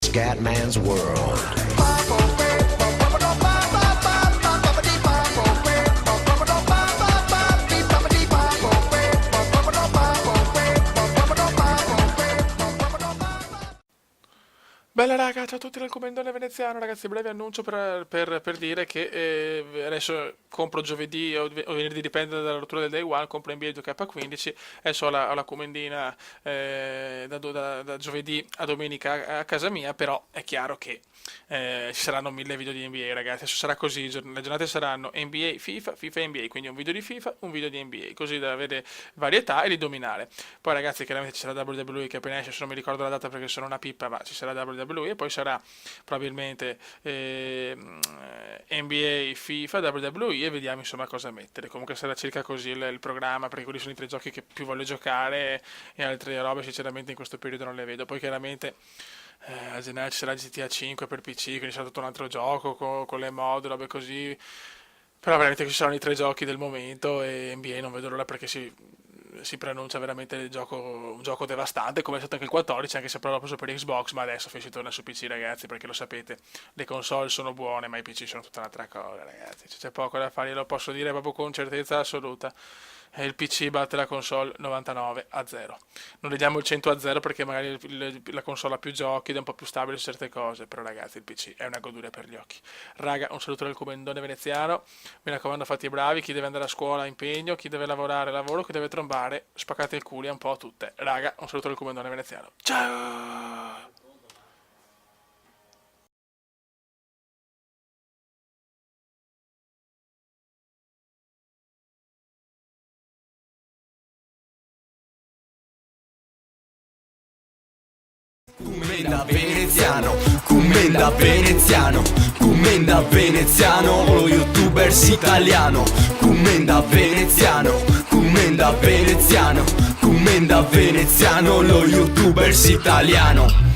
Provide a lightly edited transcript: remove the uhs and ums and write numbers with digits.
Scatman's World. Bella raga, ciao a tutti dal Comendone Veneziano, ragazzi, breve annuncio per dire che adesso compro giovedì o venerdì, dipende dalla rottura del day one, compro NBA 2K15, adesso ho la comendina da giovedì a domenica a casa mia, però è chiaro che ci saranno 1000 video di NBA, ragazzi, adesso sarà così, le giornate saranno NBA, FIFA, FIFA e NBA, quindi un video di FIFA, un video di NBA, così da avere varietà e di dominare. Poi ragazzi, chiaramente ci sarà WWE che appena esce, se non mi ricordo la data perché sono una pippa, ma ci sarà WWE e poi sarà probabilmente NBA, FIFA, WWE e vediamo insomma cosa mettere. Comunque sarà circa così il programma, perché quelli sono i tre giochi che più voglio giocare e altre robe sinceramente in questo periodo non le vedo. Poi chiaramente a gennaio ci sarà GTA 5 per PC, quindi sarà tutto un altro gioco con le mod, robe così. Però veramente ci saranno i tre giochi del momento e NBA non vedo l'ora perché si preannuncia veramente un gioco devastante, come è stato anche il 14, anche se però l'ho preso per Xbox, ma adesso si torna su PC, ragazzi, perché lo sapete, le console sono buone, ma i PC sono tutta un'altra cosa, ragazzi, c'è poco da fare, lo posso dire proprio con certezza assoluta. E il PC batte la console 99-0. Non le diamo il 100-0 perché magari la console ha più giochi ed è un po' più stabile su certe cose, però ragazzi il PC è una goduria per gli occhi. Raga, un saluto dal Comendone Veneziano, mi raccomando fate i bravi, chi deve andare a scuola impegno, chi deve lavorare lavoro, chi deve trombare spaccate il culo un po' a tutte. Raga, un saluto dal Comendone Veneziano. Ciao! Commenda veneziano, commenda veneziano, commenda veneziano, lo youtubers italiano. Commenda veneziano, commenda veneziano, commenda veneziano, lo youtubers italiano.